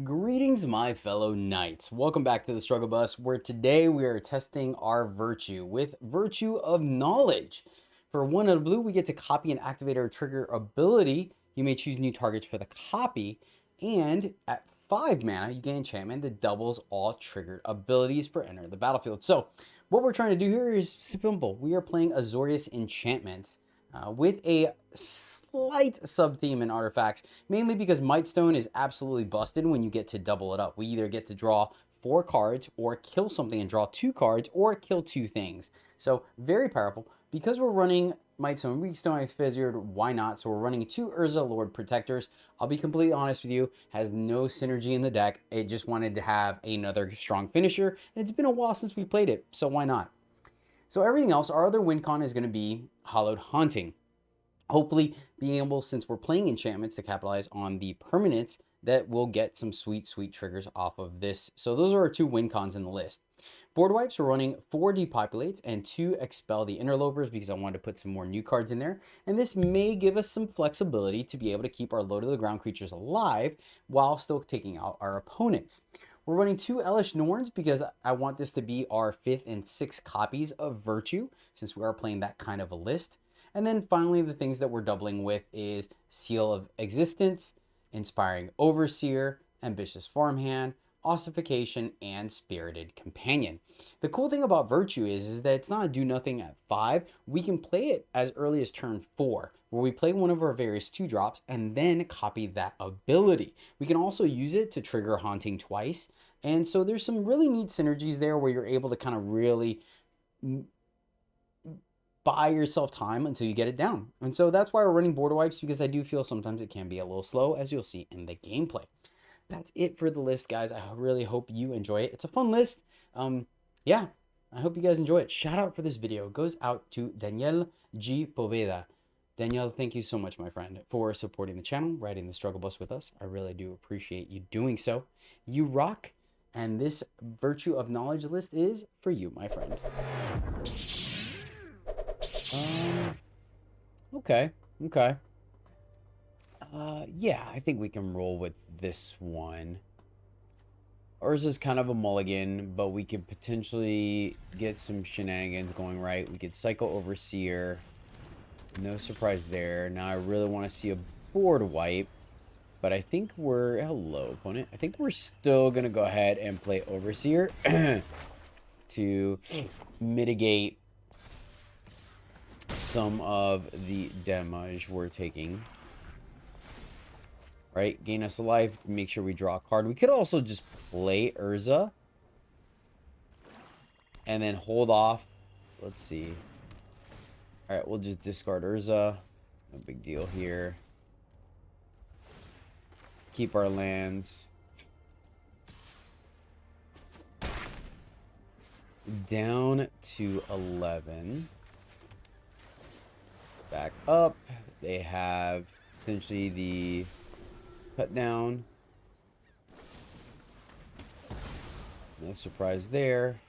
Greetings, my fellow knights. Welcome back to the Struggle Bus, where today we are testing our virtue with Virtue of Knowledge. For 1 out of blue, we get to copy and activate our trigger ability. You may choose new targets for the copy. And at 5 mana, you gain enchantment that doubles all triggered abilities for enter the battlefield. So what we're trying to do here is simple. We are playing Azorius enchantment with a slight sub-theme in artifacts, mainly because Mightstone is absolutely busted when you get to double it up. We either get to draw 4 cards or kill something and draw 2 cards or kill 2 things. So very powerful. Because we're running Mightstone, Weakstone, I figured why not? So we're running 2 Urza Lord Protectors. I'll be completely honest with you, has no synergy in the deck. It just wanted to have another strong finisher, and it's been a while since we played it, so why not? So everything else, our other win con is going to be Hallowed Haunting. Hopefully being able, since we're playing enchantments, to capitalize on the permanents that will get some sweet, sweet triggers off of this. So those are our 2 win cons in the list. Board wipes, we're running 4 Depopulates and 2 Expel the Interlopers because I wanted to put some more new cards in there. And this may give us some flexibility to be able to keep our low to the ground creatures alive while still taking out our opponents. We're running 2 Elish Norns because I want this to be our 5th and 6th copies of Virtue, since we are playing that kind of a list. And then finally, the things that we're doubling with is Seal of Existence, Inspiring Overseer, Ambitious Farmhand, Ossification, and Spirited Companion. The cool thing about Virtue is that it's not a do nothing at 5. We can play it as early as turn 4, where we play one of our various 2-drops and then copy that ability. We can also use it to trigger Haunting twice. And so there's some really neat synergies there where you're able to kind of really buy yourself time until you get it down. And so that's why we're running border wipes, because I do feel sometimes it can be a little slow, as you'll see in the gameplay. That's it for the list, guys. I really hope you enjoy it. It's a fun list. Yeah, I hope you guys enjoy it. Shout out for this video goes out to Daniel G. Poveda. Daniel, thank you so much, my friend, for supporting the channel, riding the struggle bus with us. I really do appreciate you doing so. You rock, and this Virtue of Knowledge list is for you, my friend. Okay. Yeah, I think we can roll with this one. Urza's kind of a mulligan, but we could potentially get some shenanigans going right. We could cycle Overseer. No surprise there. Now I really want to see a board wipe, but I think we're... Hello, opponent. I think we're still going to go ahead and play Overseer to mitigate some of the damage we're taking. Right, gain us a life, make sure we draw a card. We could also just play Urza and then hold off. Let's see. All right, we'll just discard Urza. No big deal here. Keep our lands. Down to 11. Back up. They have potentially the cut down. No surprise there.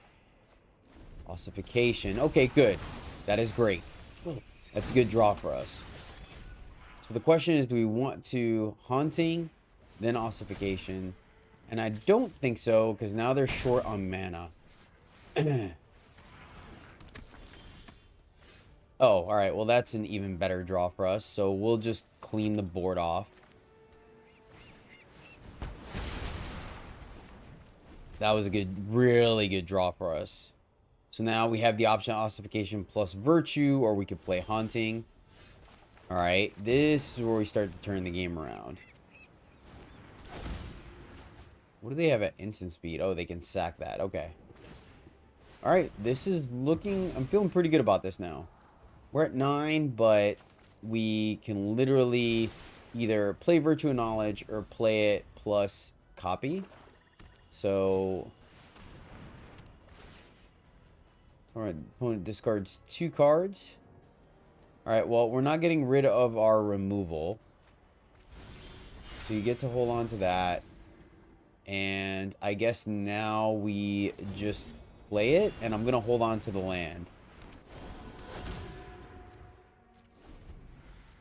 Ossification. Okay, good. That is great. That's a good draw for us. So the question is, do we want to Haunting, then Ossification? And I don't think so, because now they're short on mana. Oh, all right. Well, that's an even better draw for us. So we'll just clean the board off. That was a good, really good draw for us. So now we have the option of Ossification plus Virtue, or we could play Haunting. All right. This is where we start to turn the game around. What do they have at instant speed? Oh, they can sack that. Okay. All right. This is looking... I'm feeling pretty good about this now. We're at 9, but we can literally either play Virtue of Knowledge or play it plus copy. So, all right, opponent discards 2 cards. All right, well, we're not getting rid of our removal. So you get to hold on to that. And I guess now we just play it, and I'm going to hold on to the land.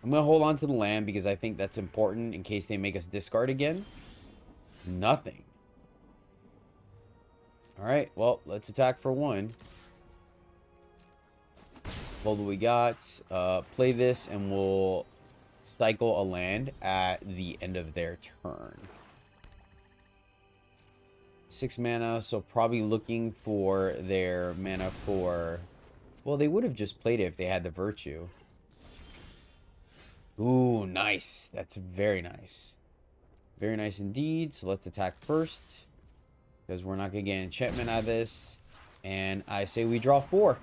I'm going to hold on to the land because I think that's important in case they make us discard again. Nothing. All right, well, let's attack for 1. What do we got? Play this, and we'll cycle a land at the end of their turn. 6 mana, so probably looking for their mana for... Well, they would have just played it if they had the Virtue. Ooh, nice. That's very nice. Very nice indeed. So let's attack first, because we're not going to get enchantment out of this. And I say we draw 4.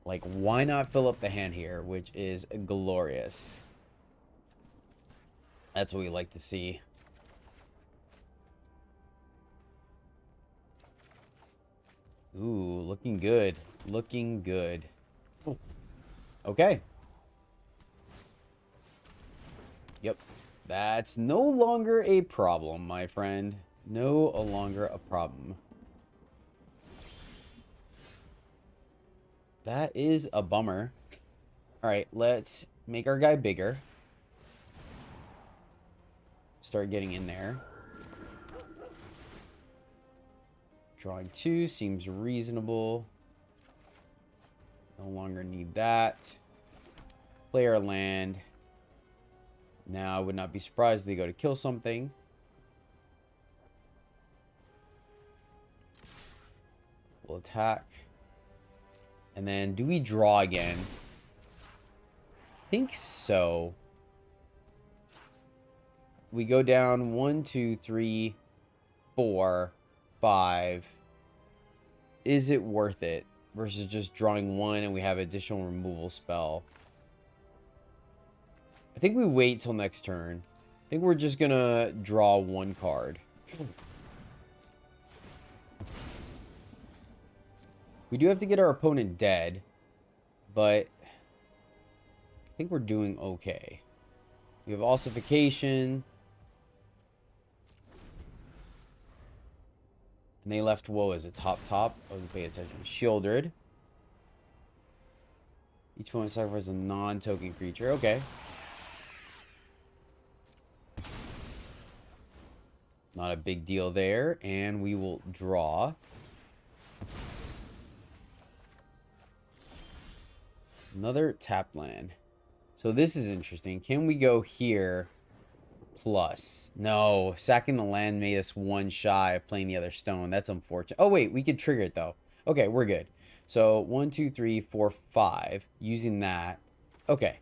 Like, why not fill up the hand here, which is glorious. That's what we like to see. Ooh, looking good. Looking good. Oh. Okay. Yep. That's no longer a problem, my friend. No longer a problem. That is a bummer. Alright, let's make our guy bigger. Start getting in there. Drawing 2 seems reasonable. No longer need that. Play our land. Now, I would not be surprised if they go to kill something. We'll attack. And then, do we draw again? I think so. We go down 1, 2, 3, 4, 5. Is it worth it? Versus just drawing 1 and we have additional removal spell. I think we wait till next turn. I think we're just gonna draw 1 card. We do have to get our opponent dead, but I think we're doing okay. We have ossification. And they left WOE as a top. I wasn't paying attention. Shieldred. Each one sacrifices a non-token creature. Okay. Not a big deal there. And we will draw. Another tap land. So this is interesting. Can we go here plus? No. Sacking the land made us 1 shy of playing the other stone. That's unfortunate. Oh, wait. We could trigger it, though. Okay, we're good. So 1, 2, 3, 4, 5. Using that. Okay.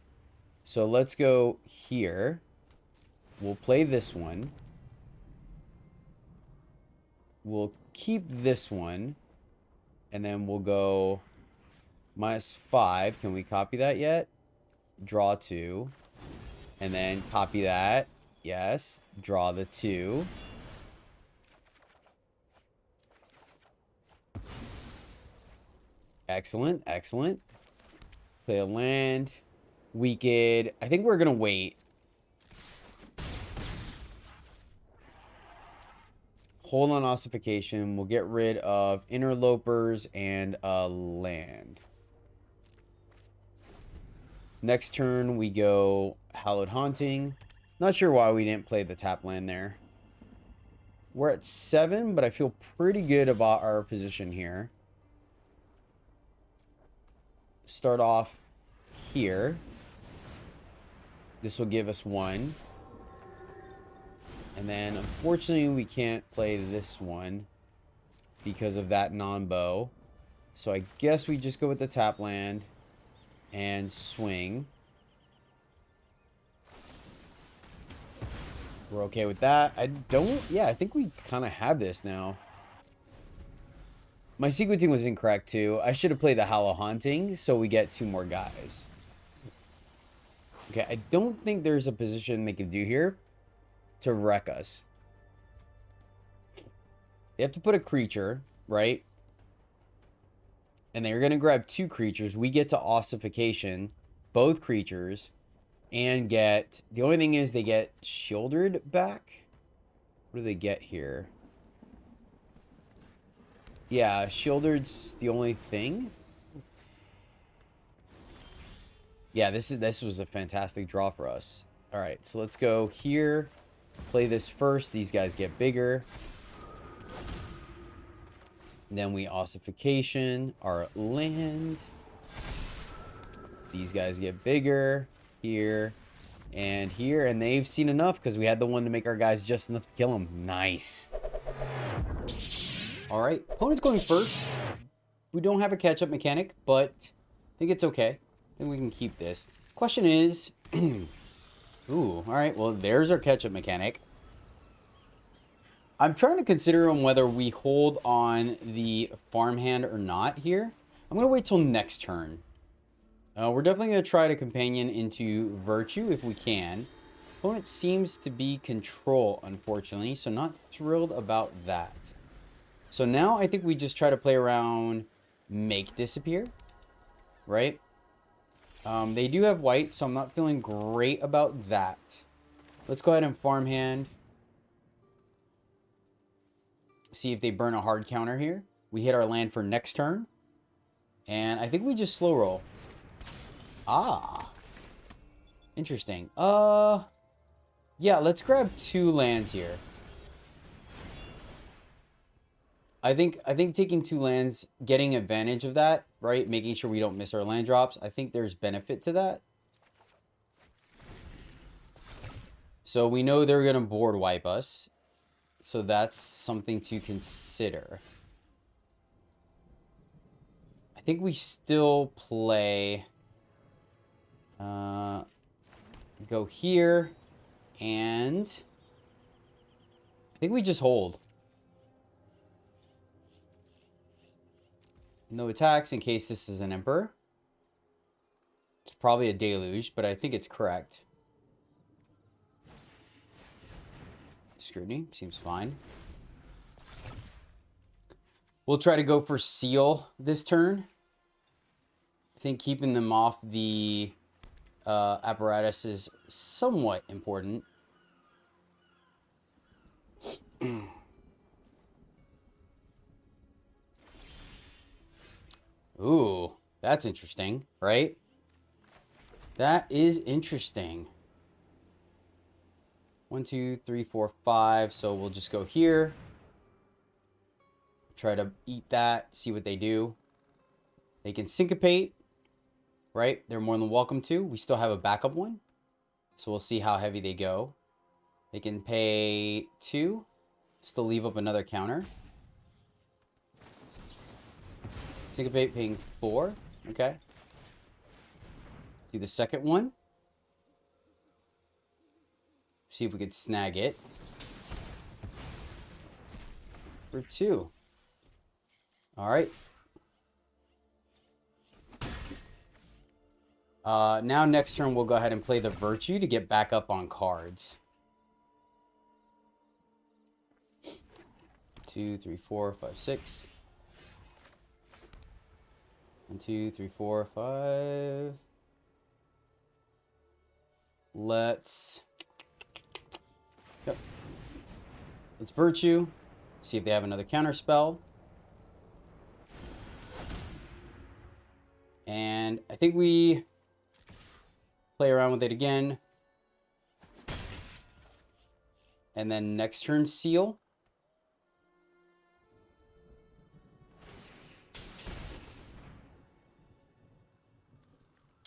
So let's go here. We'll play this one. We'll keep this one. And then we'll go -5. Can we copy that yet? Draw 2. And then copy that. Yes. Draw the 2. Excellent. Excellent. Play a land. We could... I think we're going to wait. Hold on ossification. We'll get rid of interlopers and a land. Next turn, we go Hallowed Haunting. Not sure why we didn't play the tap land there. We're at 7, but I feel pretty good about our position here. Start off here. This will give us 1. And then, unfortunately, we can't play this one because of that non-bow. So I guess we just go with the tap land and swing. We're okay with that. Yeah, I think we kind of have this now. My sequencing was incorrect, too. I should have played the Hallowed Haunting, so we get 2 more guys. Okay, I don't think there's a position they can do here to wreck us. They have to put a creature, right? And they're going to grab 2 creatures. We get to ossification, both creatures, and get... The only thing is they get Shieldred back. What do they get here? Yeah, Shieldred's the only thing. Yeah, this was a fantastic draw for us. All right, so let's go here. Play this first. These guys get bigger. Then we ossification our land. These guys get bigger here and here. And they've seen enough because we had the one to make our guys just enough to kill them. Nice. All right. Opponent's going first. We don't have a catch-up mechanic, but I think it's okay. I think we can keep this. Question is... Ooh, all right. Well, there's our catch-up mechanic. I'm trying to consider on whether we hold on the farmhand or not here. I'm going to wait till next turn. We're definitely going to try to companion into Virtue if we can. Opponent seems to be control, unfortunately, so not thrilled about that. So now I think we just try to play around make disappear, right? They do have white, so I'm not feeling great about that. Let's go ahead and farmhand. See if they burn a hard counter here. We hit our land for next turn. And I think we just slow roll. Ah. Interesting. Yeah, let's grab 2 lands here. I think taking 2 lands, getting advantage of that, right? Making sure we don't miss our land drops. I think there's benefit to that. So we know they're going to board wipe us. So that's something to consider. I think we still play... go here. And... I think we just hold. No attacks in case this is an Emperor. It's probably a Deluge, but I think it's correct. Scrutiny seems fine. We'll try to go for Seal this turn. I think keeping them off the apparatus is somewhat important. Ooh, that's interesting, right? That is interesting. 1, 2, 3, 4, 5. So we'll just go here. Try to eat that. See what they do. They can syncopate. Right? They're more than welcome to. We still have a backup one. So we'll see how heavy they go. They can pay 2. Still leave up another counter. Syncopate paying 4. Okay. Do the second one. See if we could snag it. For 2. All right. Now next turn we'll go ahead and play the Virtue to get back up on cards. 2, 3, 4, 5, 6. 1, 2, 3, 4, 5. Let's Virtue. See if they have another counter spell. And I think we play around with it again. And then next turn Seal.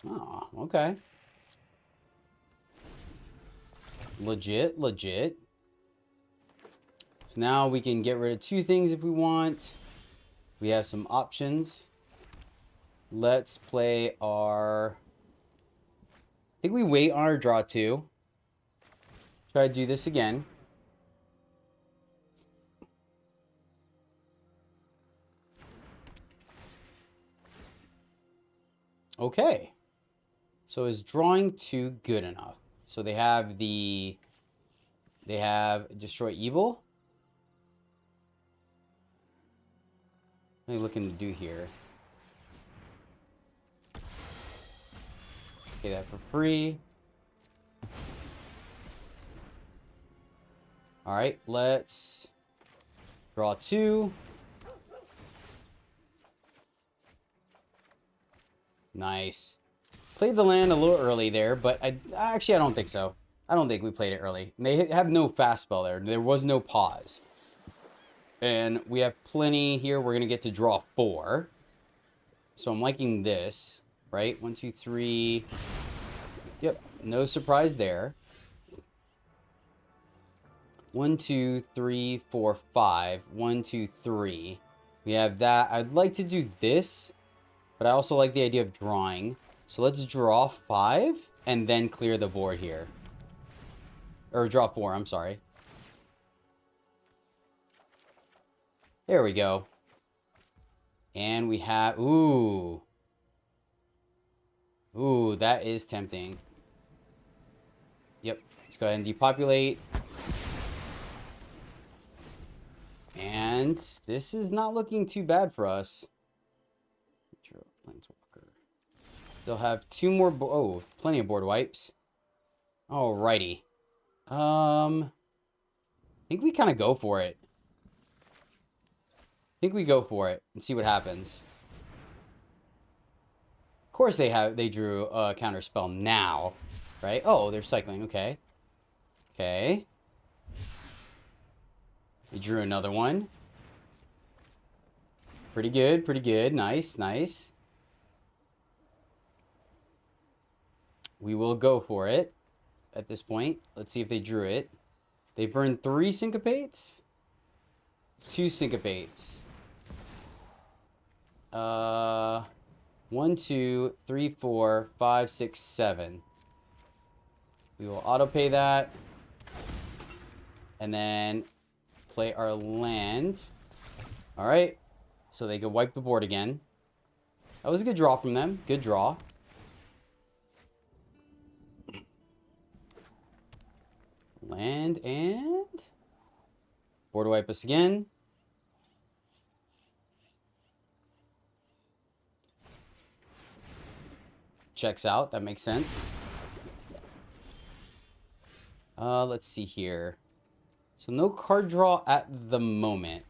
Oh, okay. Legit. So now we can get rid of 2 things if we want. We have some options. Let's play our... I think we wait on our draw 2. Try to do this again. Okay. So is drawing 2 good enough? So they have Destroy Evil. What are you looking to do here? Okay, that for free. All right, let's draw 2. Nice. Played the land a little early there, but I don't think so. I don't think we played it early. They have no fast spell there. There was no pause. And we have plenty here. We're going to get to draw 4. So I'm liking this, right? 1, 2, 3. Yep, no surprise there. 1, 2, 3, 4, 5. 1, 2, 3. We have that. I'd like to do this, but I also like the idea of drawing. So let's draw 5 and then clear the board here. Or draw 4, I'm sorry. There we go. And we have... Ooh. Ooh, that is tempting. Yep. Let's go ahead and depopulate. And this is not looking too bad for us. Still have 2 more... Oh, plenty of board wipes. Alrighty. I think we kind of go for it. I think we go for it and see what happens. Of course they drew a counter spell now, right? Oh, they're cycling. Okay. Okay. They drew another one. Pretty good, pretty good. Nice, nice. We will go for it at this point. Let's see if they drew it. They burned 3 syncopates. 2 syncopates. 1, 2, 3, 4, 5, 6, 7. We will auto pay that. And then play our land. Alright. So they could wipe the board again. That was a good draw from them. Good draw. Land and... board wipe us again. Checks out. That makes sense. Let's see here. So no card draw at the moment.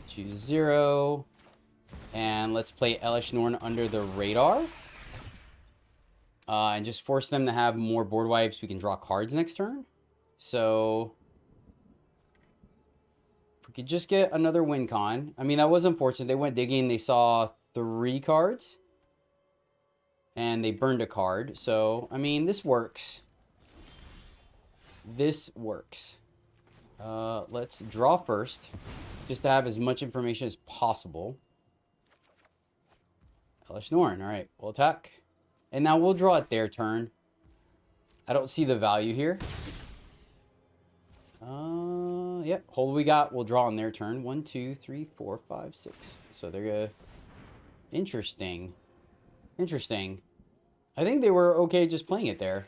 Choose 0. And let's play Elesh Norn under the radar. And just force them to have more board wipes. We can draw cards next turn. So... if we could just get another win con. I mean, that was unfortunate. They went digging. They saw 3 cards. And they burned a card. So, I mean, this works. This works. Let's draw first. Just to have as much information as possible. Elesh Norn. Alright, we'll attack. And now we'll draw at their turn. I don't see the value here. Yep. Hold we got. We'll draw on their turn. 1, 2, 3, 4, 5, 6. So they're gonna... Interesting. Interesting. I think they were okay just playing it there.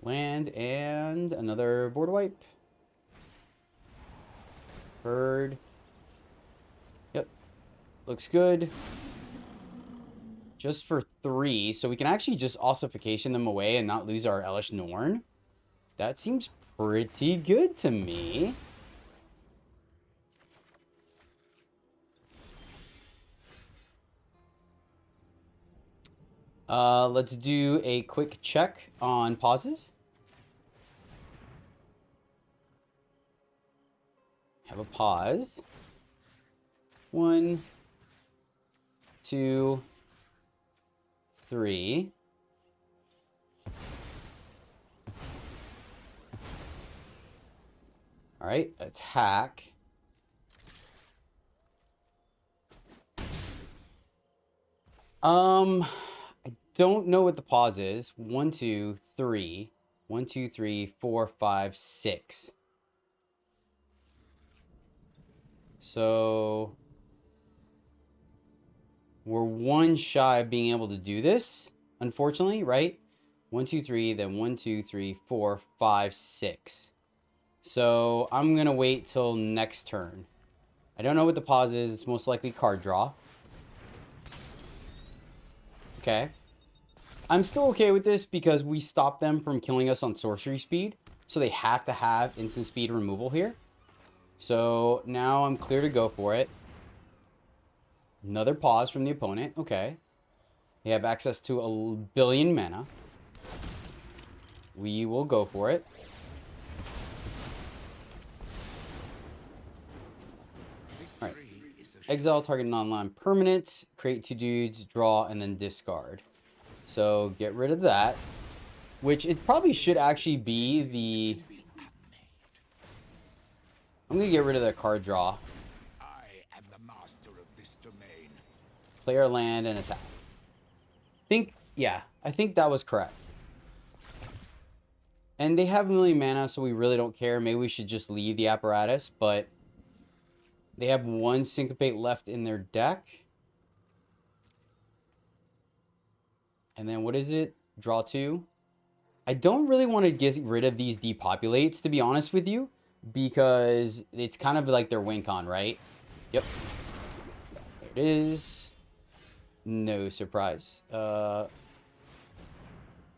Land and another board wipe. Bird. Yep. Looks good. Just for 3. So we can actually just ossification them away and not lose our Elesh Norn. That seems pretty good to me. Let's do a quick check on pauses. Have a pause. 1, 2, 3. All right, attack. I don't know what the pause is. 1, 2, 3. 1, 2, 3, 4, 5, 6. So we're 1 shy of being able to do this, unfortunately, right? 1, 2, 3, then 1, 2, 3, 4, 5, 6. So I'm going to wait till next turn. I don't know what the pause is. It's most likely card draw. Okay. I'm still okay with this because we stopped them from killing us on sorcery speed. So they have to have instant speed removal here. So now I'm clear to go for it. Another pause from the opponent. Okay. They have access to a billion mana. We will go for it. Alright. Exile target non-land permanent. Create 2 dudes, draw, and then discard. So get rid of that. Which it probably should actually be the... I'm going to get rid of the card draw. I am the master of this domain. Player land and attack. I think that was correct. And they have a million mana, so we really don't care. Maybe we should just leave the apparatus, but they have 1 syncopate left in their deck. And then what is it? Draw 2. I don't really want to get rid of these depopulates, to be honest with you, because it's kind of like their win con, right? Yep. There it is. No surprise.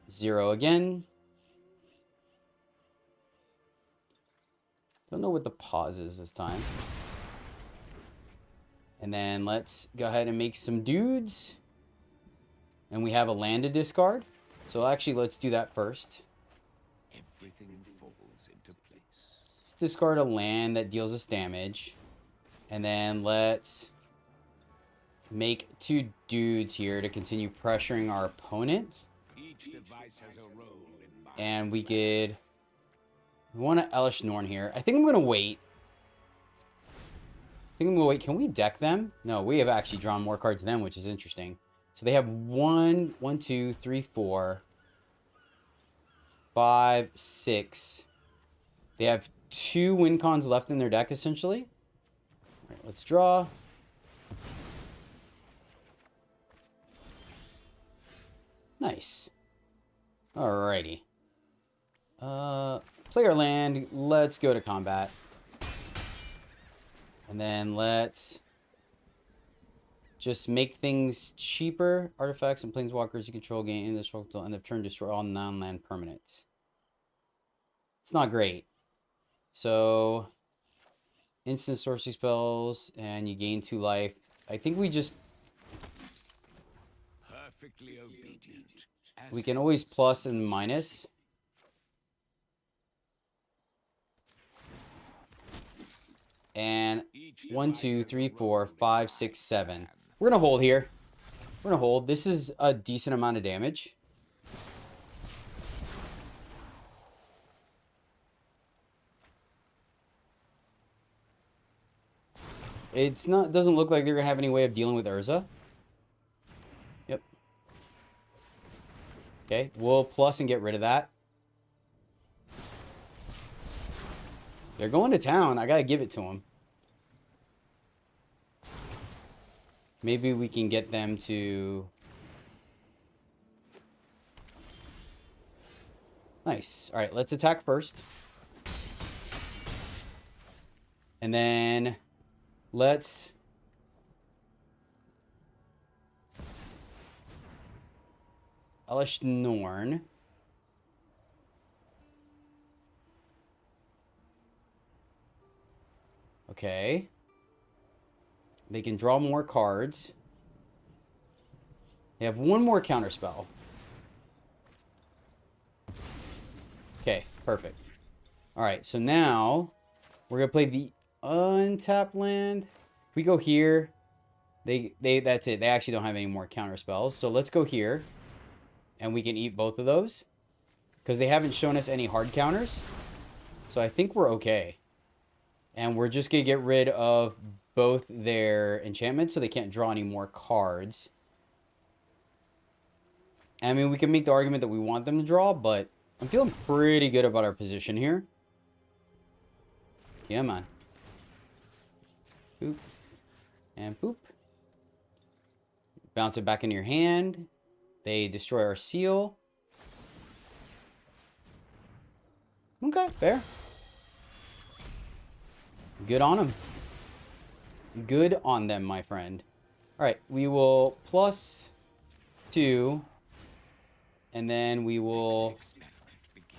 0 again. Don't know what the pause is this time. And then let's go ahead and make some dudes. And we have a land to discard. So actually, let's do that first. Everything falls into place. Let's discard a land that deals us damage. And then let's make 2 dudes here to continue pressuring our opponent. Each device has a role in my And we could... We want to Elish Norn here. I think I'm going to wait. Can we deck them? No, we have actually drawn more cards than them, which is interesting. So they have 1, 2, 3, 4, 5, 6. They have 2 win cons left in their deck, essentially. All right, let's draw. Nice. Alrighty. Player land. Let's go to combat. And then let's just make things cheaper. Artifacts and planeswalkers you control gain indestructible until end of turn. Destroy all non-land permanents. It's not great. So, instant sorcery spells, and you gain 2 life. I think we just... perfectly obedient. We can always plus and minus. And 1, 2, 3, 4, 5, 6, 7. We're going to hold here. We're going to hold. This is a decent amount of damage. It's not, doesn't look like they're going to have any way of dealing with Urza. Yep. Okay, we'll plus and get rid of that. They're going to town. I got to give it to them. Maybe we can get them to... Nice. All right, let's attack first. And then let's... Elish Norn. Okay. They can draw more cards. They have 1 more counterspell. Okay, perfect. Alright, so now we're going to play the untapped land. If we go here, that's it. They actually don't have any more counterspells. So let's go here. And we can eat both of those. Because they haven't shown us any hard counters. So I think we're okay. And we're just going to get rid of both their enchantments so they can't draw any more cards. I mean, we can make the argument that we want them to draw, but I'm feeling pretty good about our position here. Yeah, man. Boop. And boop. Bounce it back into your hand. They destroy our seal. Okay, fair. Good on them. Good on them, my friend. Alright, we will plus 2. And then we will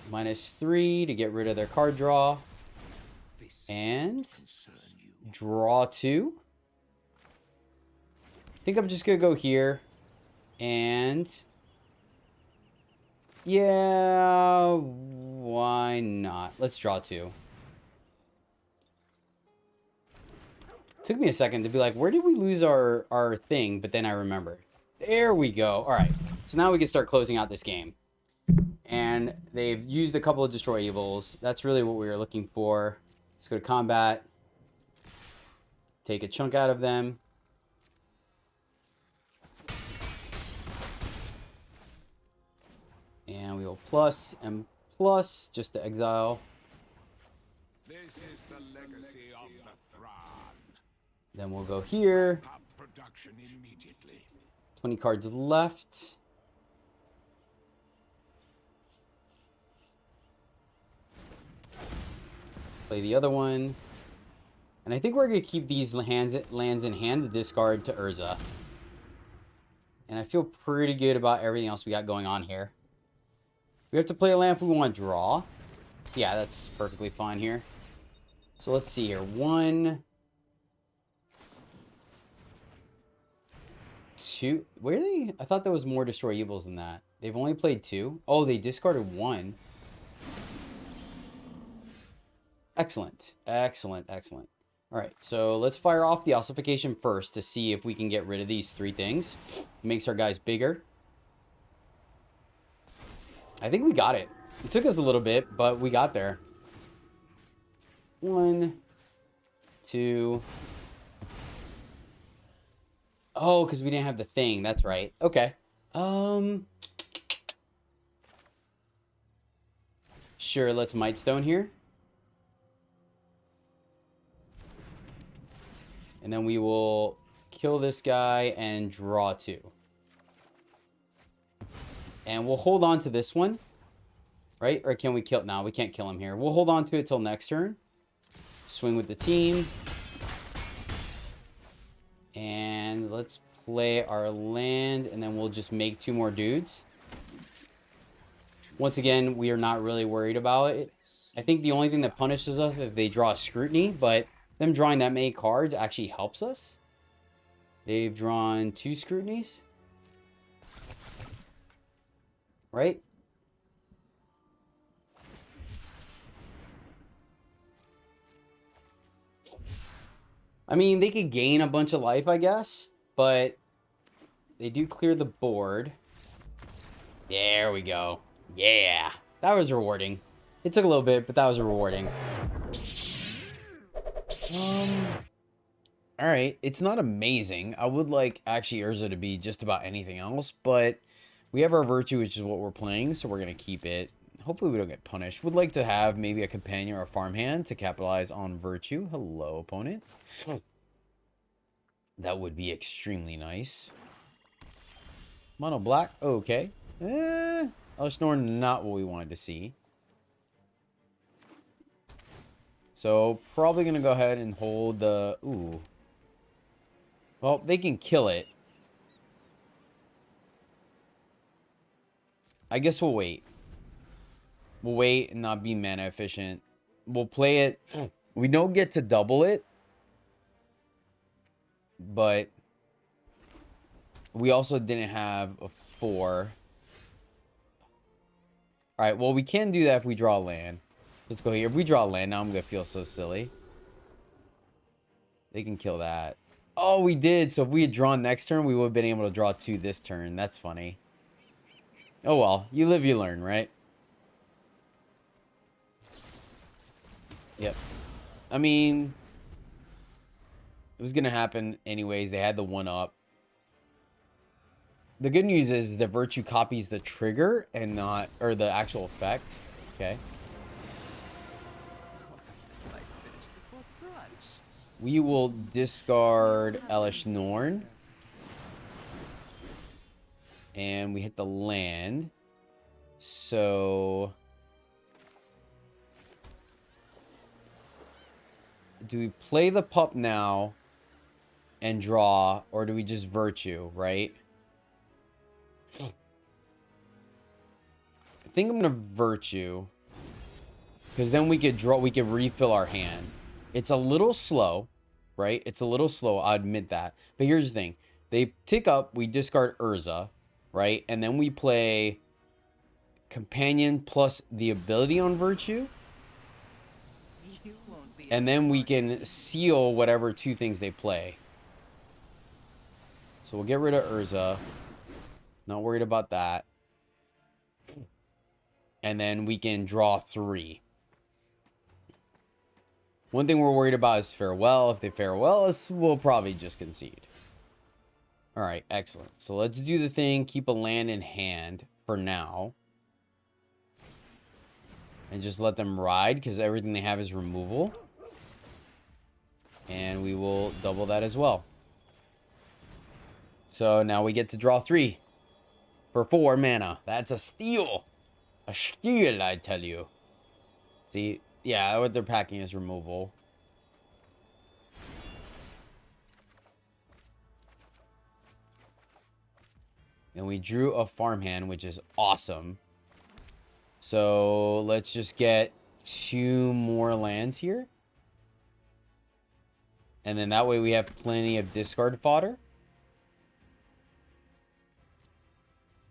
minus 3 to get rid of their card draw. And concern you. draw 2. I think I'm just gonna go here. And yeah, why not? Let's draw 2. Took me a second to be like, where did we lose our thing? But then I remembered. There we go. All right. So now we can start closing out this game. And they've used a couple of destroy evils. That's really what we were looking for. Let's go to combat. Take a chunk out of them. And we will plus and plus just to exile. This is the legacy of the Thran. Then we'll go here. Pop production immediately. 20 cards left. Play the other one. And I think we're going to keep these lands in hand to discard to Urza. And I feel pretty good about everything else we got going on here. We have to play a land if we want to draw. Yeah, that's perfectly fine here. So let's see here. 1, 2. Where are they? I thought there was more destroy evils than that. They've only played 2. Oh, they discarded 1. Excellent. Excellent. Excellent. All right, so let's fire off the ossification first to see if we can get rid of these 3 things. Makes our guys bigger. I think we got it. It took us a little bit, but we got there. 1, 2. Oh, because we didn't have the thing. That's right. Okay. Sure, let's Mightstone here. And then we will kill this guy and draw 2. And we'll hold on to this one. Right? Or can we kill... No, we can't kill him here. We'll hold on to it till next turn. Swing with the team. And let's play our land. And then we'll just make 2 more dudes. Once again, we are not really worried about it. I think the only thing that punishes us is if they draw a scrutiny. But them drawing that many cards actually helps us. They've drawn 2 scrutinies. Right? I mean, they could gain a bunch of life, I guess. But they do clear the board. There we go. Yeah. That was rewarding. It took a little bit, but that was rewarding. Alright. It's not amazing. I would like actually Urza to be just about anything else, but we have our Virtue, which is what we're playing, so we're going to keep it. Hopefully we don't get punished. Would like to have maybe a companion or a farmhand to capitalize on Virtue. Hello, opponent. That would be extremely nice. Mono black. Okay. Elsinore, not what we wanted to see. So, probably going to go ahead and hold the... Ooh. Well, they can kill it. I guess we'll wait. We'll wait and not be mana efficient. We'll play it. We don't get to double it. But we also didn't have a 4. Alright, well, we can do that if we draw land. Let's go here. If we draw land, now I'm going to feel so silly. They can kill that. Oh, we did. So if we had drawn next turn, we would have been able to draw 2 this turn. That's funny. Oh, well. You live, you learn, right? Yep. I mean, it was going to happen anyways. They had the 1-up. The good news is the Virtue copies the trigger and not, or the actual effect. Okay. We will discard Elish Norn. And we hit the land. So... do we play the pup now and draw, or do we just Virtue, right? I think I'm going to Virtue. Because then we could draw, we could refill our hand. It's a little slow, right? It's a little slow, I admit that. But here's the thing. They tick up, we discard Urza, right? And then we play Companion plus the ability on Virtue. And then we can seal whatever two things they play. So we'll get rid of Urza. Not worried about that. And then we can draw 3. One thing we're worried about is Farewell. If they Farewell us, we'll probably just concede. Alright, excellent. So let's do the thing. Keep a land in hand for now. And just let them ride, because everything they have is removal. And we will double that as well. So now we get to draw 3. For 4 mana. That's a steal. A steal, I tell you. See? Yeah, what they're packing is removal. And we drew a farmhand, which is awesome. So let's just get 2 more lands here. And then that way we have plenty of discard fodder.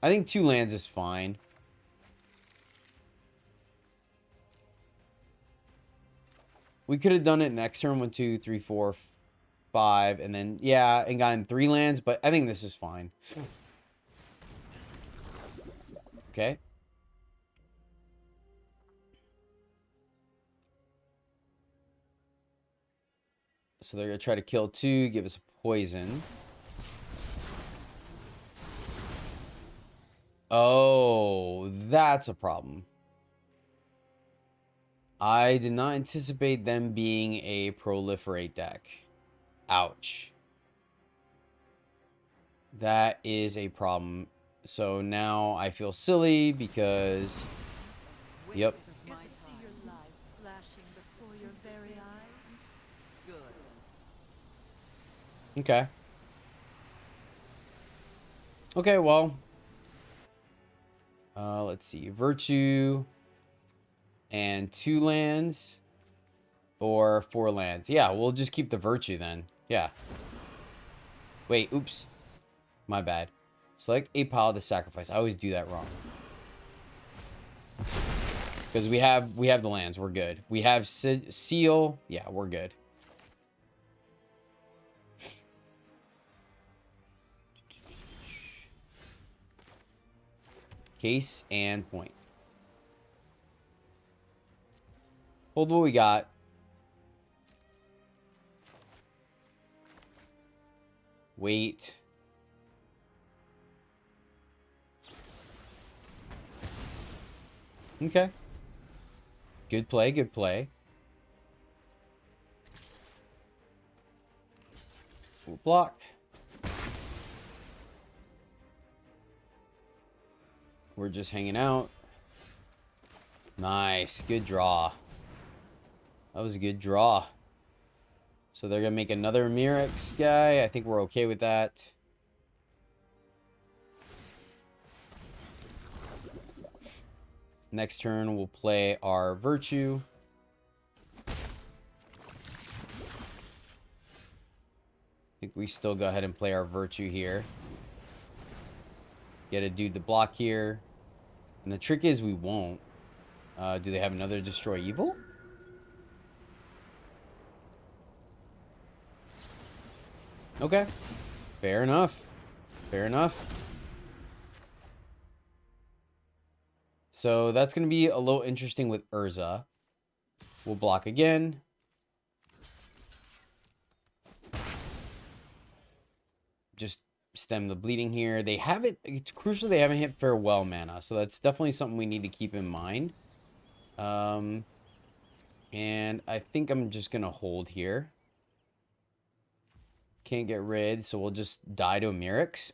I think 2 lands is fine. We could have done it next turn. 1, 2, 3, 4, 5. And then, yeah, and gotten 3 lands. But I think this is fine. Okay. So they're going to try to kill 2. Give us a poison. Oh, that's a problem. I did not anticipate them being a proliferate deck. Ouch. That is a problem. So now I feel silly because... Yep. Okay. Okay, well... let's see. Virtue... and 2 lands or 4 lands. Yeah, we'll just keep the Virtue then. Yeah. Wait, oops. My bad. Select a pile to sacrifice. I always do that wrong. Because we have the lands. We're good. We have Seal. Yeah, we're good. Case and point. Hold what we got. Wait. Okay. Good play, good play. We'll block. We're just hanging out. Nice. Good draw. That was a good draw. So they're going to make another Mirrex guy. I think we're okay with that. Next turn, we'll play our Virtue. I think we still go ahead and play our Virtue here. Get a dude to block here. And the trick is we won't. Do they have another Destroy Evil? Okay. Fair enough. Fair enough. So that's going to be a little interesting with Urza. We'll block again. Just stem the bleeding here. They haven't, it's crucial they haven't hit Farewell mana. So that's definitely something we need to keep in mind. And I think I'm just going to hold here. Can't get rid, so we'll just die to a Mirrex.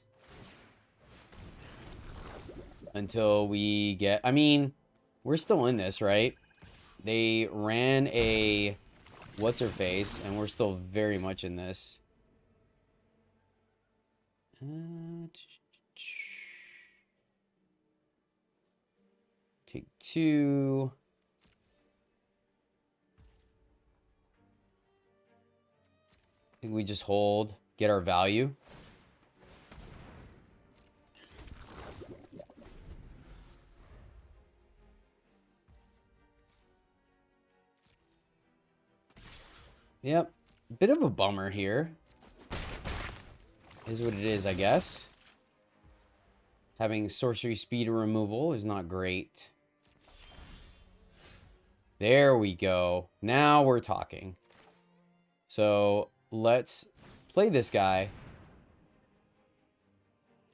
Until we get... I mean, we're still in this, right? They ran a... What's-her-face, and we're still very much in this. Take 2. think we just hold, get our value. Yep, bit of a bummer here. Is what it is, I guess. Having sorcery speed removal is not great. There we go. Now we're talking. So let's play this guy.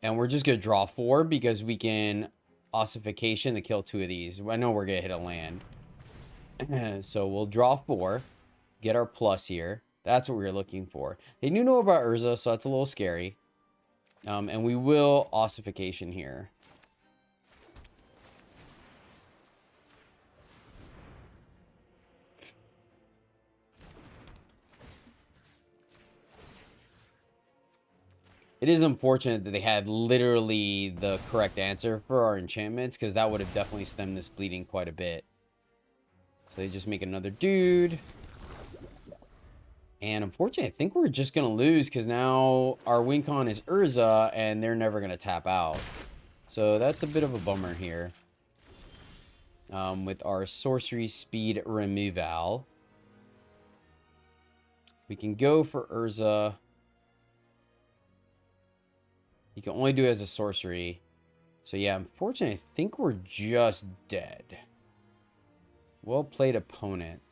And we're just going to draw 4 because we can ossification to kill 2 of these. I know we're going to hit a land. So we'll draw 4. Get our plus here. That's what we're looking for. They do know about Urza, so that's a little scary. And we will ossification here. It is unfortunate that they had literally the correct answer for our enchantments, because that would have definitely stemmed this bleeding quite a bit. So they just make another dude. And unfortunately, I think we're just going to lose because now our win con is Urza and they're never going to tap out. So that's a bit of a bummer here. With our sorcery speed removal. We can go for Urza. You can only do it as a sorcery. So yeah, unfortunately, I think we're just dead. Well played, opponent.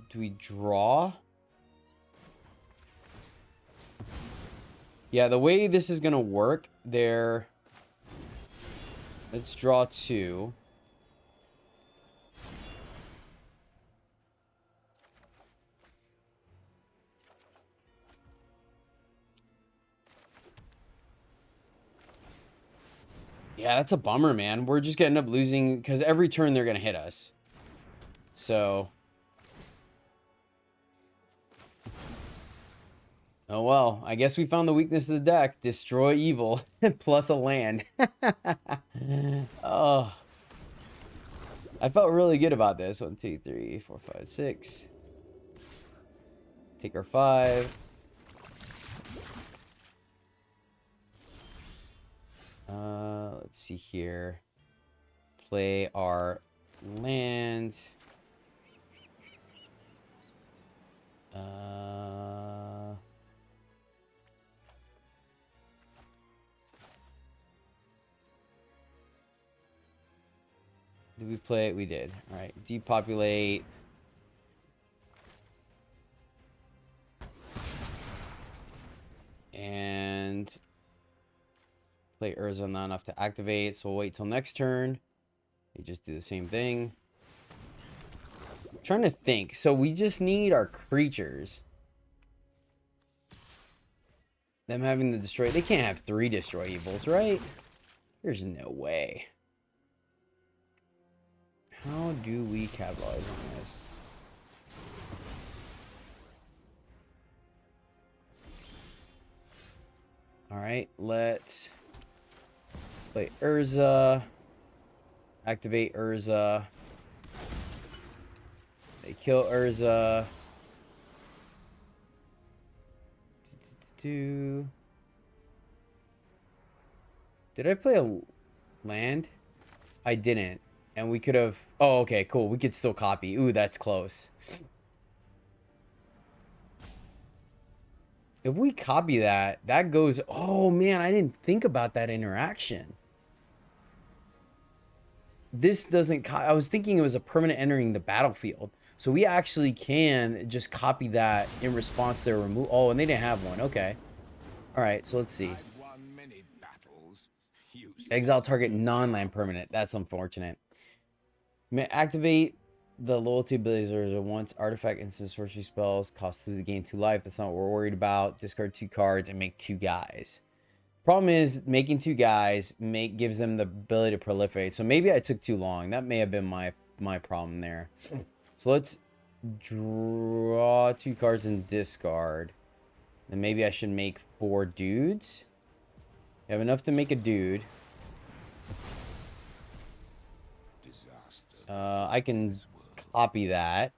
Do we draw? Yeah, the way this is gonna work there. Let's draw 2. Yeah, that's a bummer, man. We're just gonna end up losing because every turn they're gonna hit us. So, oh well, I guess we found the weakness of the deck. Destroy evil plus a land. Oh, I felt really good about this. 1, 2, 3, 4, 5, 6. Take our 5. Let's see here. Play our land. Did we play it? We did. All right. Depopulate. And play Urza, not enough to activate, so we'll wait till next turn. They just do the same thing. I'm trying to think. So we just need our creatures. Them having to destroy. They can't have 3 destroy evils, right? There's no way. How do we capitalize on this? Alright, let's play Urza. Activate Urza. They kill Urza. Did I play a land? I didn't. And we could have... Oh, okay, cool. We could still copy. Ooh, that's close. If we copy that, that goes... Oh, man, I didn't think about that interaction. This doesn't... I was thinking it was a permanent entering the battlefield. So we actually can just copy that in response to their remove... Oh, and they didn't have one. Okay. All right, so let's see. Exile target non-land permanent. That's unfortunate. Activate the loyalty abilities or once artifact instant sorcery spells cost 2 to gain 2 life. That's not what we're worried about. Discard 2 cards and make 2 guys. Problem is making 2 guys gives them the ability to proliferate. So maybe I took too long. That may have been my problem there. So let's draw 2 cards and discard. Then maybe I should make 4 dudes. You have enough to make a dude. I can copy that.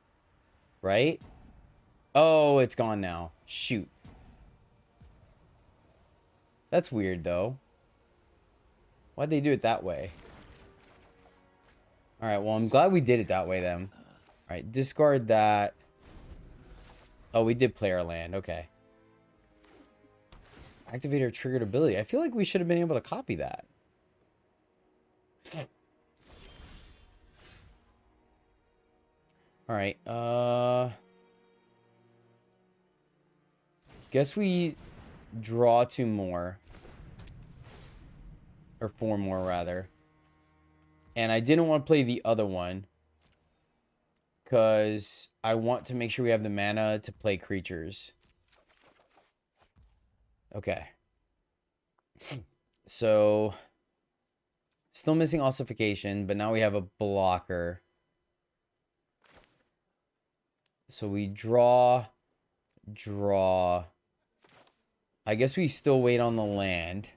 right? Oh, it's gone now. Shoot. That's weird, though. Why'd they do it that way? Alright, well, I'm glad we did it that way, then. Alright, discard that. Oh, we did play our land. Okay. Activate our triggered ability. I feel like we should have been able to copy that. Alright, guess we draw 2 more. Or 4 more, rather. And I didn't want to play the other one, because I want to make sure we have the mana to play creatures. Okay. So, still missing ossification, but now we have a blocker. So we draw. I guess we still wait on the land.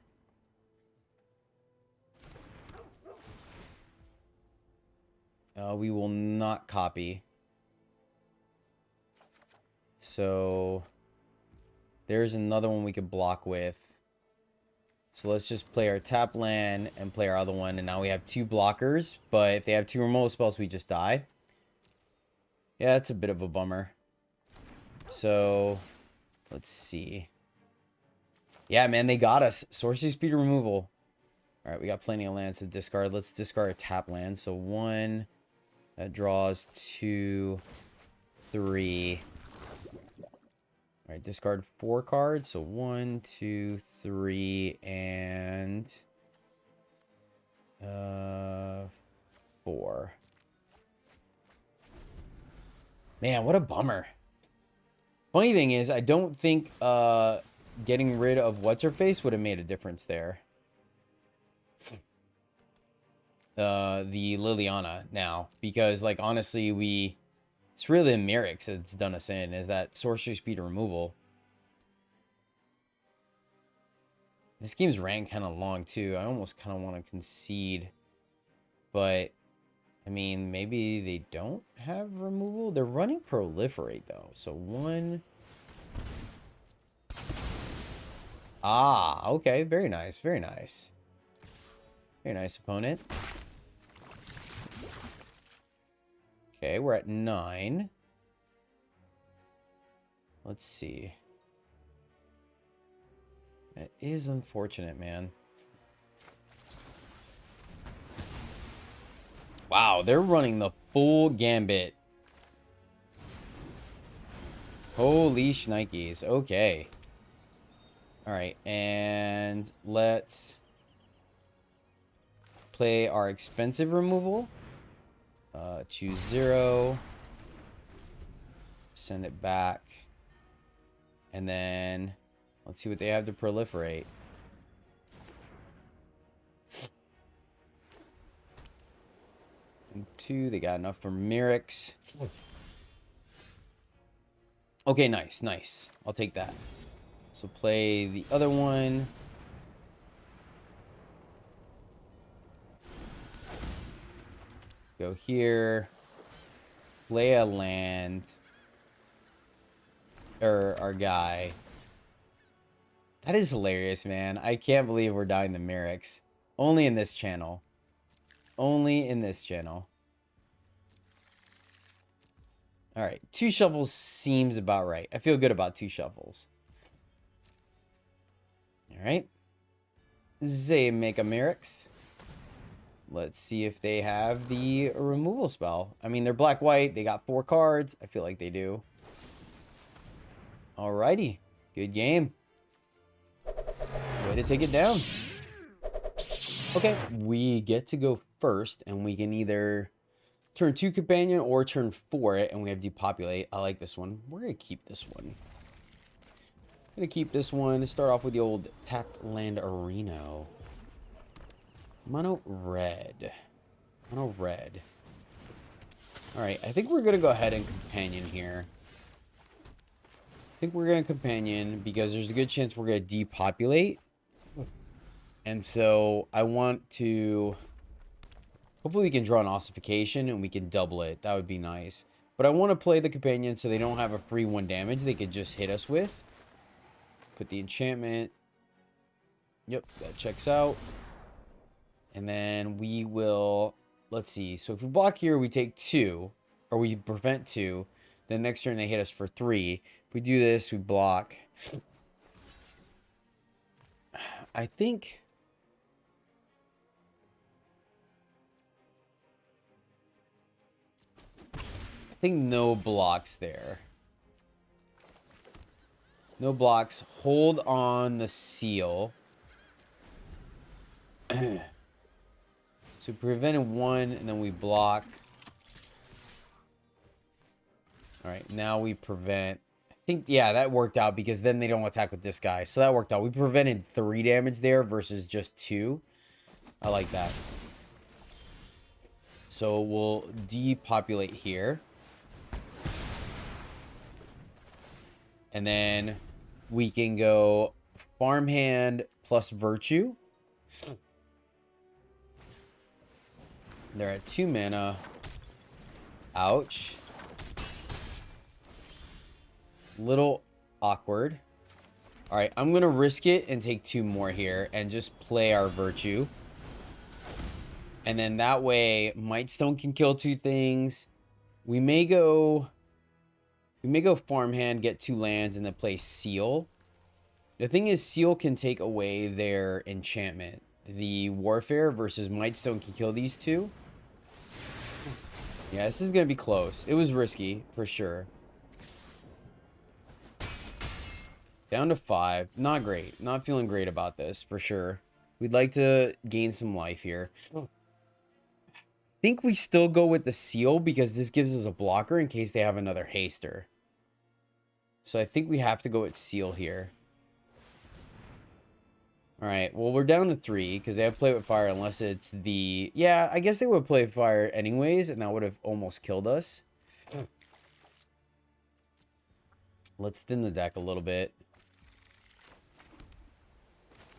We will not copy. So there's another one we could block with. So let's just play our tap land and play our other one. And now we have 2 blockers. But if they have 2 removal spells, we just die. Yeah, it's a bit of a bummer. So let's see. Yeah, man, they got us. Sorcery speed removal. All right, we got plenty of lands to discard. Let's discard a tap land. So 1... that draws 2, 3. All right, discard 4 cards. So 1, 2, 3, and 4. Man, what a bummer. Funny thing is, I don't think getting rid of what's-her-face would have made a difference there. The Liliana now, because like honestly it's really the Merrick's that's done us in, is that sorcery speed removal. This game's ran kind of long too. I almost kind of want to concede, but I mean, maybe they don't have removal. They're running proliferate though, so 1. Ah, okay, very nice, very nice. Very nice, opponent. Okay, we're at 9. Let's see. That is unfortunate, man. Wow, they're running the full gambit. Holy shnikes. Okay. Alright, and let's play our expensive removal. Choose 0. Send it back. And then let's see what they have to proliferate. And 2, they got enough for Merrick's. Okay, nice, nice. I'll take that. So play the other one. Go here. Play a land. Or our guy. That is hilarious, man. I can't believe we're dying to Merrick's. Only in this channel. Only in this channel. Alright, 2 shuffles seems about right. I feel good about 2 shuffles. Alright. They make a Merrick's. Let's see if they have the removal spell. I mean, they're black-white. They got 4 cards. I feel like they do. Alrighty. Good game. Way to take it down. Okay, we get to go first, and we can either turn 2 companion or turn 4 it, and we have depopulate. I like this one. We're going to keep this one. Gonna keep this one. Start off with the old tapped land Areno. Mono red. Mono red. Alright, I think we're gonna go ahead and companion here. I think we're gonna companion because there's a good chance we're gonna depopulate. And so I want to... hopefully we can draw an ossification and we can double it. That would be nice. But But I want to play the companion so they don't have a free 1 damage they could just hit us with. Put the enchantment. Yep, that checks out. And then we will, let's see. So if we block here, we take 2, or we prevent 2. Then next turn they hit us for 3. If we do this, we block. I think no blocks there. No blocks. Hold on the seal. So we prevented 1, and then we block. Alright, now we prevent. I think, yeah, that worked out because then they don't attack with this guy. So that worked out. We prevented 3 damage there versus just 2. I like that. So we'll depopulate here. And then we can go farmhand plus virtue. They're at 2 mana. Ouch. Little awkward. Alright, I'm going to risk it and take 2 more here and just play our virtue. And then that way, Mightstone can kill 2 things. We may go farmhand, get 2 lands, and then play seal. The thing is, seal can take away their enchantment. The warfare versus Mightstone can kill these 2. Yeah, this is going to be close. It was risky, for sure. Down to 5. Not great. Not feeling great about this, for sure. We'd like to gain some life here. I think we still go with the seal because this gives us a blocker in case they have another haster. So I think we have to go with seal here. Alright, well, we're down to 3 because they have play with fire unless it's the... Yeah, I guess they would play with fire anyways, and that would have almost killed us. Let's thin the deck a little bit.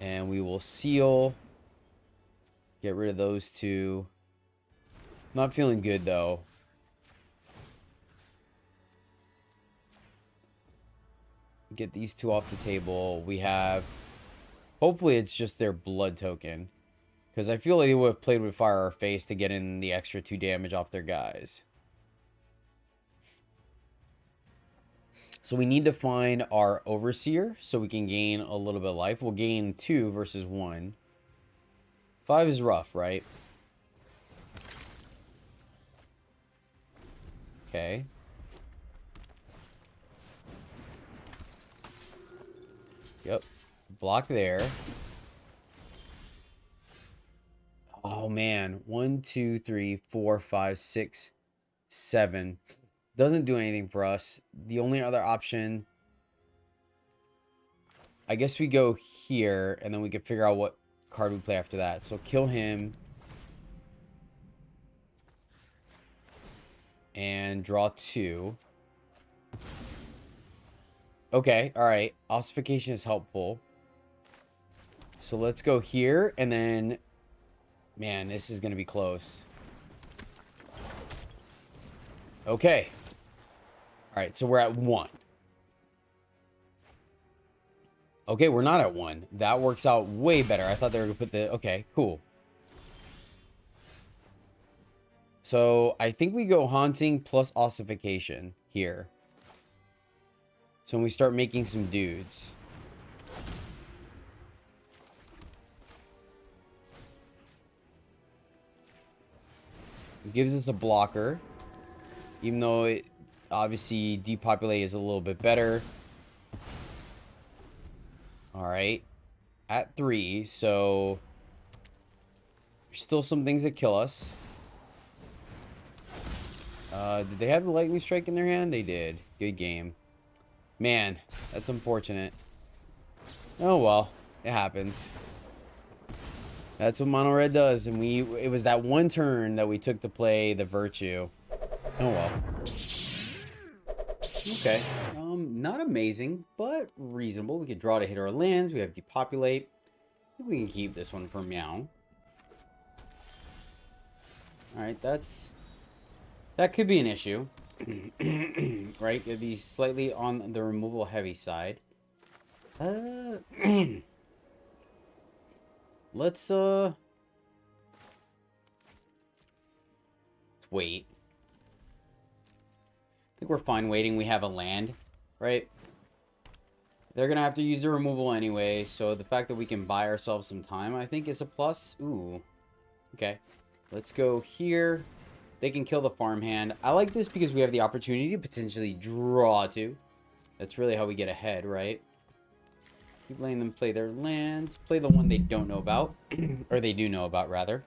And we will seal. Get rid of those 2. Not feeling good, though. Get these 2 off the table. We have... Hopefully it's just their blood token. Because I feel like they would have played with fire or face to get in the extra 2 damage off their guys. So we need to find our Overseer so we can gain a little bit of life. We'll gain 2 versus 1. 5 is rough, right? Okay. Yep. Block there. Oh, man. 1, 2, 3, 4, 5, 6, 7. Doesn't do anything for us. The only other option... I guess we go here, and then we can figure out what card we play after that. So kill him. And draw 2. Okay, alright. Ossification is helpful. So let's go here, and then... Man, this is going to be close. Okay. Alright, so we're at 1. Okay, we're not at 1. That works out way better. I thought they were going to put the... Okay, cool. So, I think we go Haunting plus Ossification here. So, when we start making some dudes. It gives us a blocker. Even though it obviously depopulate is a little bit better. Alright. At 3, so... There's still some things that kill us. Did they have the Lightning Strike in their hand? They did. Good game. Man, that's unfortunate. Oh well, it happens. That's what Mono Red does, and it was that one turn that we took to play the Virtue. Oh well. Okay. Not amazing, but reasonable. We could draw to hit our lands. We have Depopulate. I think we can keep this one for Meow. Alright, that could be an issue. Right? It'd be slightly on the removal heavy side. Let's wait. I think we're fine waiting. We have a land, right? They're gonna have to use the removal anyway, so the fact that we can buy ourselves some time, I think, is a plus. Ooh. Okay. Let's go here. They can kill the farmhand. I like this because we have the opportunity to potentially draw two. That's really how we get ahead, right? Keep letting them play their lands. Play the one they don't know about. Or they do know about, rather.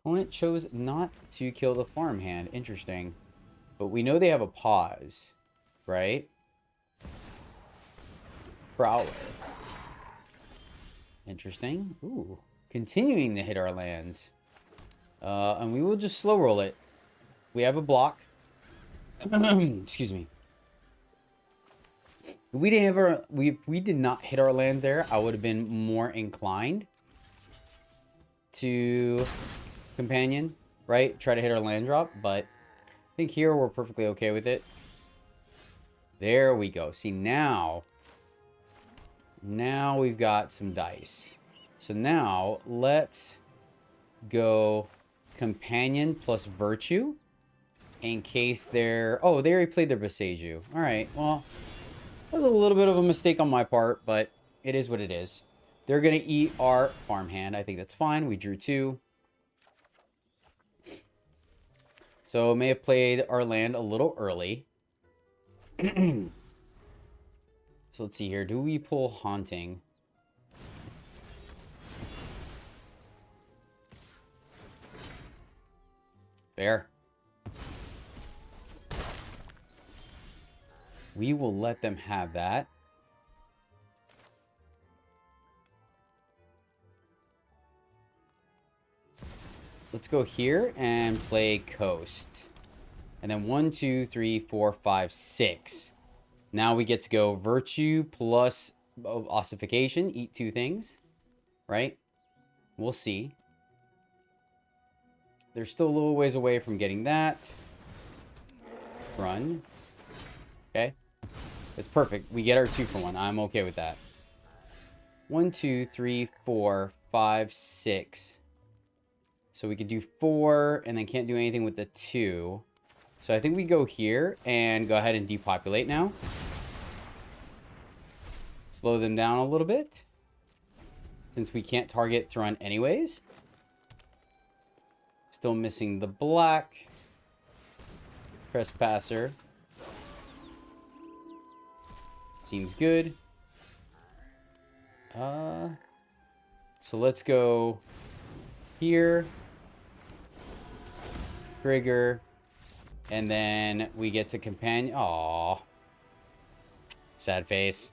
Opponent chose not to kill the farmhand. Interesting. But we know they have a pause, right? Prowler. Interesting. Ooh. Continuing to hit our lands. And we will just slow roll it. We have a block. Excuse me. If we did not hit our lands there, I would have been more inclined to companion, right? Try to hit our land drop, but I think here we're perfectly okay with it. There we go. See, now we've got some dice. So now let's go companion plus virtue in case they're... Oh, they already played their Boseiju. All right, well, that was a little bit of a mistake on my part, but it is what it is. They're going to eat our farmhand. I think that's fine. We drew two. So may have played our land a little early. So let's see here. Do we pull Haunting? Fair. We will let them have that. Let's go here and play Coast. And then 1, 2, 3, 4, 5, 6. Now we get to go Virtue plus Ossification. Eat two things. Right? We'll see. They're still a little ways away from getting that. Run. Okay. It's perfect. We get our 2-for-1. I'm okay with that. 1, 2, 3, 4, 5, 6. So we could do 4 and then can't do anything with the 2. So I think we go here and go ahead and depopulate now. Slow them down a little bit. Since we can't target Thrun anyways. Still missing the black. Trespasser. Seems good. So let's go here. Trigger. And then we get to companion. Aww. Sad face.